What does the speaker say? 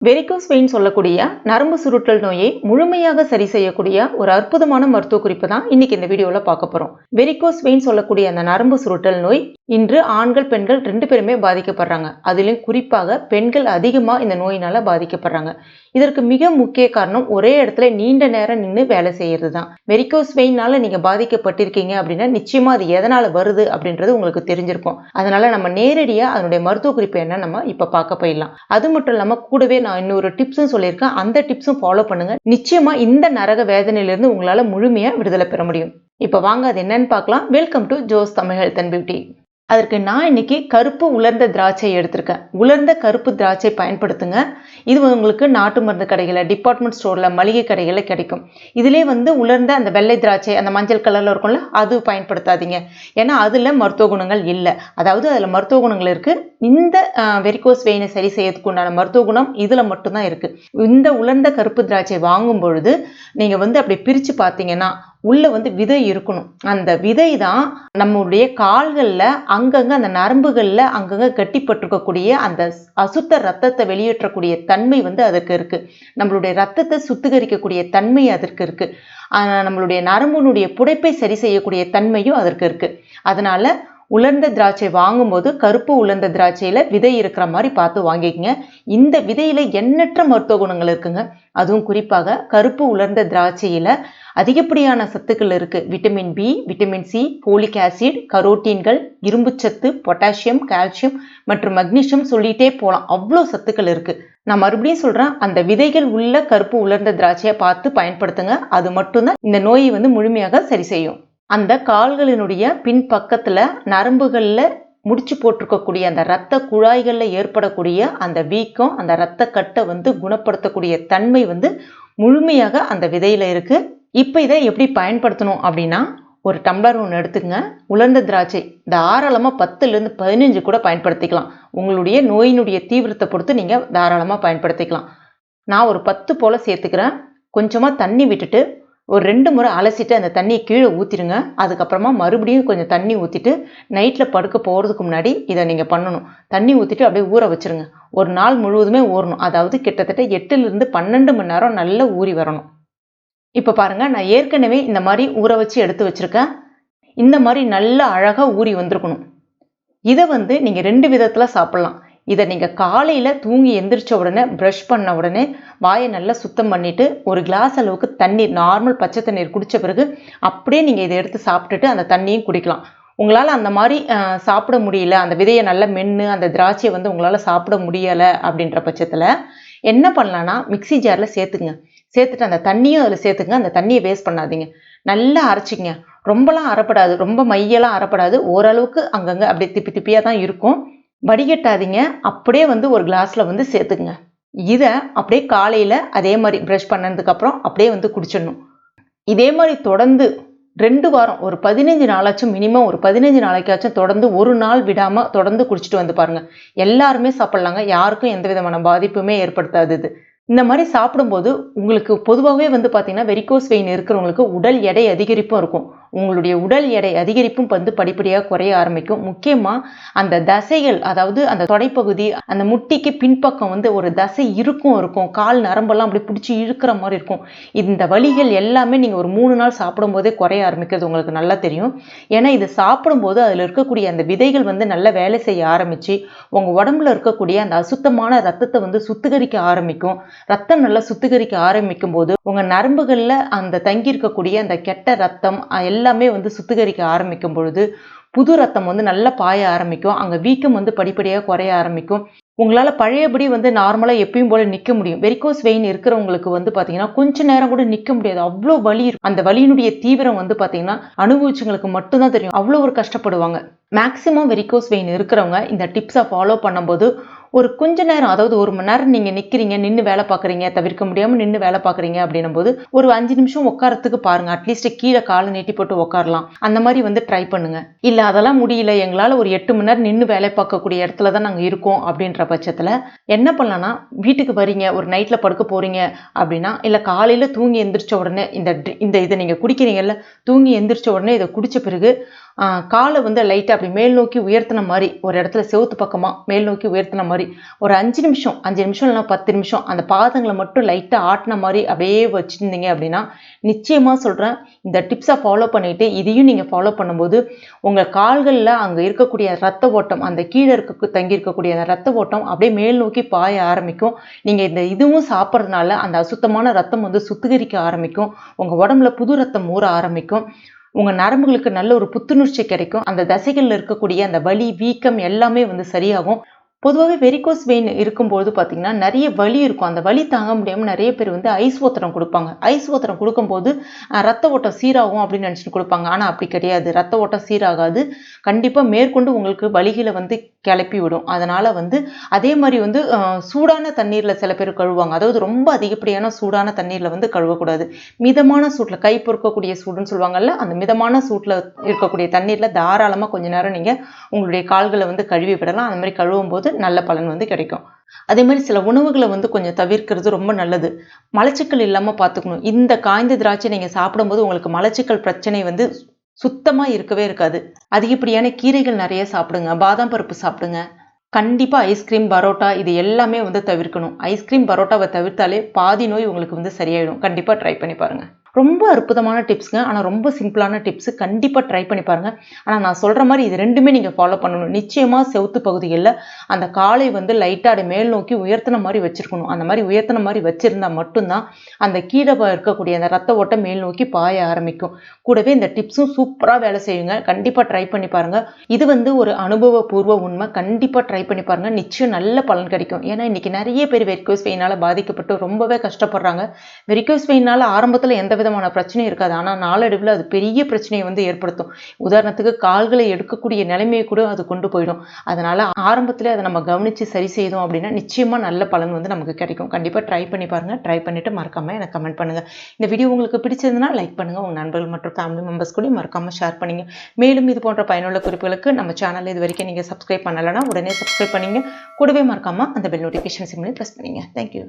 Varicose vein சொல்லக்கூடிய நரம்பு சுருட்டல் நோயை முழுமையாக சரி செய்யக்கூடிய ஒரு அற்புதமான மருத்துவ குறிப்பு தான் இன்னைக்கு இந்த வீடியோவில் பார்க்க போறோம். வெரிகோஸ் வெயின் சொல்லக்கூடிய அந்த நரம்பு சுருட்டல் நோய் இன்று ஆண்கள் பெண்கள் 2 பேருமே பாதிக்கப்படுறாங்க. அதிலும் குறிப்பாக பெண்கள் அதிகமாக இந்த நோயினால பாதிக்கப்படுறாங்க. இதற்கு மிக முக்கிய காரணம் ஒரே இடத்துல நீண்ட நேரம் நின்று வேலை செய்யறது தான். வெரிகோஸ் வெயினால நீங்க பாதிக்கப்பட்டிருக்கீங்க அப்படின்னா நிச்சயமா அது எதனால வருது அப்படின்றது உங்களுக்கு தெரிஞ்சிருக்கும். அதனால நம்ம நேரடியா அதனுடைய மருத்துவ குறிப்பு என்ன நம்ம இப்ப பார்க்க போயிடலாம். அது மட்டும் இல்லாம கூடவே நான் இன்னொரு டிப்ஸும் சொல்லியிருக்கேன். அந்த டிப்ஸும் ஃபாலோ பண்ணுங்க. நிச்சயமா இந்த நரக வேதனையிலிருந்து உங்களால முழுமையா விடுதலை பெற முடியும். இப்ப வாங்க அது என்னன்னு பார்க்கலாம். Welcome to Jos Tamil health and beauty. அதற்கு நான் இன்னைக்கு கருப்பு உலர்ந்த திராட்சை எடுத்திருக்கேன். உலர்ந்த கருப்பு திராட்சை பயன்படுத்துங்க. இது உங்களுக்கு நாட்டு மருந்து கடைகளில், டிபார்ட்மெண்ட் ஸ்டோரில், மளிகை கடைகளில் கிடைக்கும். இதிலே உலர்ந்த அந்த வெள்ளை திராட்சை, அந்த மஞ்சள் கலரில் இருக்கும்ல, அது பயன்படுத்தாதீங்க. ஏன்னா அதில் மருத்துவ குணங்கள் இல்லை. அதாவது அதில் மருத்துவ குணங்கள் இருக்குது. இந்த வெரிகோஸ் வெயினை சரி செய்யறதுக்கு உண்டான மருத்துவ குணம் இதில் மட்டும்தான் இருக்குது. இந்த உலர்ந்த கருப்பு திராட்சை வாங்கும் பொழுது நீங்கள் அப்படி பிரித்து பார்த்தீங்கன்னா உள்ள விதை இருக்கணும். அந்த விதை தான் நம்மளுடைய கால்களில் அங்கங்கே அந்த நரம்புகளில் அங்கங்கே கட்டிப்பட்டிருக்கக்கூடிய அந்த அசுத்த ரத்தத்தை வெளியேற்றக்கூடிய தன்மை அதற்கு இருக்கு. நம்மளுடைய ரத்தத்தை சுத்திகரிக்கக்கூடிய தன்மை அதற்கு இருக்கு. நம்மளுடைய நரம்புனுடைய புடைப்பை சரி செய்யக்கூடிய தன்மையும் அதற்கு இருக்கு. அதனால உலர்ந்த திராட்சை வாங்கும்போது கருப்பு உலர்ந்த திராட்சையில விதை இருக்கிற மாதிரி பார்த்து வாங்கிக்கங்க. இந்த விதையில எண்ணற்ற மருத்துவ குணங்கள் இருக்குங்க. அதுவும் குறிப்பாக கருப்பு உலர்ந்த திராட்சையில அதிகப்படியான சத்துக்கள் இருக்கு. Vitamin B, vitamin C, folic acid, கரோட்டீன்கள், இரும்புச்சத்து, பொட்டாசியம், கால்சியம் மற்றும் மக்னீசியம் சொல்லிட்டே போகலாம். அவ்வளோ சத்துக்கள் இருக்கு. நான் மறுபடியும் சொல்றேன், அந்த விதைகள் உள்ள கருப்பு உலர்ந்த திராட்சையை பார்த்து பயன்படுத்துங்க. அது மட்டும்தான் இந்த நோயை முழுமையாக சரி செய்யும். அந்த கால்களினுடைய பின்பக்கத்துல நரம்புகள்ல முடிச்சு போட்டிருக்கக்கூடிய அந்த இரத்த குழாய்கள்ல ஏற்படக்கூடிய அந்த வீக்கம், அந்த இரத்த கட்டை குணப்படுத்தக்கூடிய தன்மை முழுமையாக அந்த விதையில இருக்கு. இப்ப இதை எப்படி பயன்படுத்தணும் அப்படின்னா, ஒரு டம்ளர் ஒன்று எடுத்துக்கங்க. உலர்ந்த திராட்சை தாராளமாக 10லேருந்து 15 கூட பயன்படுத்திக்கலாம். உங்களுடைய நோயினுடைய தீவிரத்தை பொறுத்து நீங்க தாராளமாக பயன்படுத்திக்கலாம். நான் ஒரு 10 போல சேர்த்துக்கிறேன். கொஞ்சமா தண்ணி விட்டுட்டு ஒரு 2 முறை அலசிட்டு அந்த தண்ணியை கீழே ஊற்றிடுங்க. அதுக்கப்புறமா மறுபடியும் கொஞ்சம் தண்ணி ஊற்றிட்டு நைட்டில் படுக்க போகிறதுக்கு முன்னாடி இதை நீங்கள் பண்ணணும். தண்ணி ஊற்றிட்டு அப்படியே ஊற வச்சுருங்க. ஒரு நாள் முழுவதுமே ஊறணும். அதாவது கிட்டத்தட்ட 8லேருந்து 12 மணி நேரம் நல்லா ஊறி வரணும். இப்போ பாருங்க, நான் ஏற்கனவே இந்த மாதிரி ஊற வச்சு எடுத்து வச்சிருக்கேன். இந்த மாதிரி நல்லா அழகாக ஊறி வந்திருக்கணும். இதை நீங்கள் 2 விதத்தில் சாப்பிட்லாம். இதை நீங்கள் காலையில் தூங்கி எந்திரிச்ச உடனே ப்ரஷ் பண்ண உடனே வாயை நல்லா சுத்தம் பண்ணிவிட்டு ஒரு கிளாஸ் அளவுக்கு தண்ணீர், நார்மல் பச்சை தண்ணீர் குடித்த பிறகு அப்படியே நீங்கள் இதை எடுத்து சாப்பிட்டுட்டு அந்த தண்ணியும் குடிக்கலாம். உங்களால் அந்த மாதிரி சாப்பிட முடியல, அந்த விதையை நல்லா மென்று அந்த திராட்சையை உங்களால் சாப்பிட முடியலை அப்படின்ற பட்சத்தில் என்ன பண்ணலான்னா, மிக்சி ஜாரில் சேர்த்துங்க. சேர்த்துட்டு அந்த தண்ணியும் அதில் சேர்த்துங்க. அந்த தண்ணியை வேஸ்ட் பண்ணாதீங்க. நல்லா அரைச்சிங்க. ரொம்பலாம் அரைப்படாது, ரொம்ப மையெல்லாம் அரைப்படாது. ஓரளவுக்கு அங்கங்கே அப்படியே திப்பி திப்பியாக தான் இருக்கும். வடிகட்டாதீங்க. அப்படியே ஒரு கிளாஸ்ல சேர்த்துக்குங்க. இதை அப்படியே காலையில அதே மாதிரி ப்ரஷ் பண்ணதுக்கு அப்புறம் அப்படியே குடிச்சிடணும். இதே மாதிரி தொடர்ந்து 2 வாரம், ஒரு 15 நாளாச்சும், மினிமம் ஒரு 15 நாளைக்காச்சும் தொடர்ந்து ஒரு நாள் விடாம தொடர்ந்து குடிச்சிட்டு பாருங்க. எல்லாருமே சாப்பிடலாங்க. யாருக்கும் எந்த விதமான பாதிப்புமே ஏற்படுத்தாது. இது இந்த மாதிரி சாப்பிடும்போது உங்களுக்கு பொதுவாகவே பார்த்தீங்கன்னா வெரிகோஸ் வெயின் இருக்கிறவங்களுக்கு உடல் எடை அதிகரிப்பும் இருக்கும். உங்களுடைய உடல் எடை அதிகரிப்பும் படிப்படியாக குறைய ஆரம்பிக்கும். முக்கியமாக அந்த தசைகள், அதாவது அந்த தொடைப்பகுதி, அந்த முட்டிக்கு பின்பக்கம் ஒரு தசை இருக்கும். கால் நரம்பெல்லாம் அப்படி பிடிச்சி இழுக்கிற மாதிரி இருக்கும். இந்த வலிகள் எல்லாமே நீங்கள் ஒரு 3 நாள் சாப்பிடும்போதே குறைய ஆரம்பிக்கிறது உங்களுக்கு நல்லா தெரியும். ஏன்னா இது சாப்பிடும்போது அதில் இருக்கக்கூடிய அந்த விதைகள் நல்லா வேலை செய்ய ஆரம்பித்து உங்கள் உடம்புல இருக்கக்கூடிய அந்த அசுத்தமான ரத்தத்தை சுத்திகரிக்க ஆரம்பிக்கும். ரத்தம் நல்லா சுத்திகரிக்க ஆரம்பிக்கும் போது உங்க நரம்புகள்ல அந்த தங்கி இருக்கக்கூடிய அந்த கெட்ட ரத்தம் எல்லாமே சுத்திகரிக்க ஆரம்பிக்கும் பொழுது புது ரத்தம் நல்லா பாய ஆரம்பிக்கும். அங்க வீக்கம் படிப்படியாக குறைய ஆரம்பிக்கும். உங்களால பழையபடி நார்மலா எப்பயும் போல நிக்க முடியும். வெரிகோஸ் வெயின் இருக்கிறவங்களுக்கு பாத்தீங்கன்னா கொஞ்ச நேரம் கூட நிக்க முடியாது. அவ்வளோ வலி இருக்கும். அந்த வலியினுடைய தீவிரம் பாத்தீங்கன்னா அனுபவிச்சவங்களுக்கு மட்டும்தான் தெரியும். அவ்வளோ ஒரு கஷ்டப்படுவாங்க. மேக்சிமம் வெரிகோஸ் வெயின் இருக்கிறவங்க இந்த டிப்ஸை ஃபாலோ பண்ணும்போது ஒரு கொஞ்ச நேரம், அதாவது 1 மணி நேரம் நீங்க நிக்கிறீங்க, நின்று வேலை பார்க்குறீங்க, தவிர்க்க முடியாம நின்று வேலை பார்க்குறீங்க அப்படின்னும் போது ஒரு 5 நிமிஷம் உட்காரத்துக்கு பாருங்க. அட்லீஸ்ட் கீழே காலை நீட்டி போட்டு உட்காரலாம். அந்த மாதிரி ட்ரை பண்ணுங்க. இல்ல அதெல்லாம் முடியல, எங்களால ஒரு 8 மணி நேரம் நின்று வேலை பார்க்கக்கூடிய இடத்துல தான் நாங்க இருக்கோம் அப்படின்ற பட்சத்துல என்ன பண்ணலாம்னா, வீட்டுக்கு வரீங்க, ஒரு நைட்ல படுக்க போறீங்க அப்படின்னா, இல்ல காலையில தூங்கி எந்திரிச்ச உடனே இதை நீங்க குடிக்கிறீங்கல்ல, தூங்கி எந்திரிச்ச உடனே இதை குடிச்ச பிறகு காலை வந்து லைட்டாக அப்படி மேல் நோக்கி உயர்த்தின மாதிரி ஒரு இடத்துல செவுத்து பக்கமாக மேல் நோக்கி உயர்த்தின மாதிரி ஒரு 5 நிமிஷம் இல்லைனா 10 நிமிஷம் அந்த பாதங்களை மட்டும் லைட்டாக ஆட்டின மாதிரி அப்படியே வச்சுருந்தீங்க அப்படின்னா நிச்சயமாக சொல்கிறேன், இந்த டிப்ஸை ஃபாலோ பண்ணிவிட்டு இதையும் நீங்கள் ஃபாலோ பண்ணும்போது உங்கள் கால்களில் அங்கே இருக்கக்கூடிய ரத்த ஓட்டம், அந்த கீழே தங்கி இருக்கக்கூடிய அந்த ரத்த ஓட்டம் அப்படியே மேல் நோக்கி பாய ஆரம்பிக்கும். நீங்கள் இந்த இதுவும் சாப்பிட்றதுனால அந்த அசுத்தமான ரத்தம் வந்து சுத்திகரிக்க ஆரம்பிக்கும். உங்கள் உடம்புல புது ரத்தம் ஊற ஆரம்பிக்கும். உங்கள் நரம்புகளுக்கு நல்ல ஒரு புத்துணர்ச்சி கிடைக்கும். அந்த தசைகளில் இருக்கக்கூடிய அந்த வலி, வீக்கம் எல்லாமே வந்து சரியாகும். பொதுவாகவே வெரிகோஸ் வெயின் இருக்கும்போது பார்த்தீங்கன்னா நிறைய வலி இருக்கும். அந்த வலி தாங்க முடியாமல் நிறைய பேர் வந்து ஐஸ் ஒத்தடம் கொடுப்பாங்க. ஐஸ் ஒத்தடம் கொடுக்கும்போது ரத்த ஓட்டம் சீராகும் அப்படின்னு நினச்சிட்டு கொடுப்பாங்க. ஆனால் அப்படி கிடையாது. ரத்த ஓட்டம் சீராகாது. கண்டிப்பாக மேற்கொண்டு உங்களுக்கு வலிகளை வந்து கிளப்பி விடும். அதனால் வந்து அதே மாதிரி வந்து சூடான தண்ணீரில் சில பேர் கழுவாங்க. அதாவது ரொம்ப அதிகப்படியான சூடான தண்ணீரில் வந்து கழுவக்கூடாது. மிதமான சூட்டில், கை பொறுக்கக்கூடிய சூடுன்னு சொல்லுவாங்கல்ல, அந்த மிதமான சூட்டில் இருக்கக்கூடிய தண்ணீரில் தாராளமாக கொஞ்ச நேரம் நீங்கள் உங்களுடைய கால்களை வந்து கழுவி விடலாம். அந்த மாதிரி கழுவும் போது நல்ல பலன் வந்து கிடைக்கும். அதே மாதிரி சில உணவுகளை வந்து கொஞ்சம் தவிர்க்கிறது ரொம்ப நல்லது. மலச்சிக்கல் இல்லாமல் பார்த்துக்கணும். இந்த காய்ந்த திராட்சை நீங்கள் சாப்பிடும்போது உங்களுக்கு மலச்சிக்கல் பிரச்சனை வந்து சுத்தமாக இருக்கவே இருக்காது. அதிகப்படியான கீரைகள் நிறைய சாப்பிடுங்க. பாதாம் பருப்பு சாப்பிடுங்க. கண்டிப்பாக ஐஸ்கிரீம், பரோட்டா இது எல்லாமே வந்து தவிர்க்கணும். ஐஸ்கிரீம், பரோட்டாவை தவிர்த்தாலே பாதி நோய் உங்களுக்கு வந்து சரியாயிடும். கண்டிப்பாக ட்ரை பண்ணி பாருங்கள். ரொம்ப அற்புதமான டிப்ஸுங்க. ஆனால் ரொம்ப சிம்பிளான டிப்ஸு. கண்டிப்பாக ட்ரை பண்ணி பாருங்கள். ஆனால் நான் சொல்கிற மாதிரி இது ரெண்டுமே நீங்கள் ஃபாலோ பண்ணணும். நிச்சயமாக செவுத்து பகுதிகளில் அந்த காலை வந்து லைட்டாக அதை மேல் நோக்கி உயர்த்தின மாதிரி வச்சுருக்கணும். அந்த மாதிரி உயர்த்தின மாதிரி வச்சுருந்தா மட்டும்தான் அந்த கீழே இருக்கக்கூடிய அந்த ரத்த ஓட்டம் மேல் நோக்கி பாய ஆரம்பிக்கும். கூடவே இந்த டிப்ஸும் சூப்பராக வேலை செய்யுங்க. கண்டிப்பாக ட்ரை பண்ணி பாருங்கள். இது வந்து ஒரு அனுபவபூர்வ உண்மை. கண்டிப்பாக ட்ரை பண்ணி பாருங்கள். நிச்சயம் நல்ல பலன் கிடைக்கும். ஏன்னா இன்றைக்கி நிறைய பேர் வெரிகோஸ் வெயினால் பாதிக்கப்பட்டு ரொம்பவே கஷ்டப்படுறாங்க. வெரிகோஸ் வெயினால் ஆரம்பத்தில் எந்த விதமான பிரச்சனையும் இருக்காது. ஆனால் நாளடைவில் அது பெரிய பிரச்சனையை வந்து ஏற்படுத்தும். உதாரணத்துக்கு கால்களை எடுக்கக்கூடிய நிலைமையை கூட அது கொண்டு போயிடும். அதனால் ஆரம்பத்தில் அதை நம்ம கவனித்து சரி செய்தோம் அப்படின்னா நிச்சயமாக நல்ல பலன் வந்து நமக்கு கிடைக்கும். கண்டிப்பாக ட்ரை பண்ணி பாருங்கள். ட்ரை பண்ணிவிட்டு மறக்காமல் எனக்கு கமெண்ட் பண்ணுங்கள். இந்த வீடியோ உங்களுக்கு பிடிச்சிருந்ததுன்னா லைக் பண்ணுங்கள். உங்கள் நண்பர்கள் மற்றும் ஃபேமிலி மெம்பர்ஸ் கூட மறக்காமல் ஷேர் பண்ணிங்க. மேலும் இது போன்ற பயனுள்ள குறிப்புகளுக்கு நம்ம சேனலில் இது வரைக்கும் நீங்கள் சப்ஸ்கிரைப் பண்ணலைன்னா உடனே சப்ஸ்கிரைப் பண்ணிங்க. கூடவே மறக்காமல் அந்த பெல் நோட்டிஃபிகேஷன் சிம்லையும் ப்ரெஸ் பண்ணிங்க. தேங்க்யூ.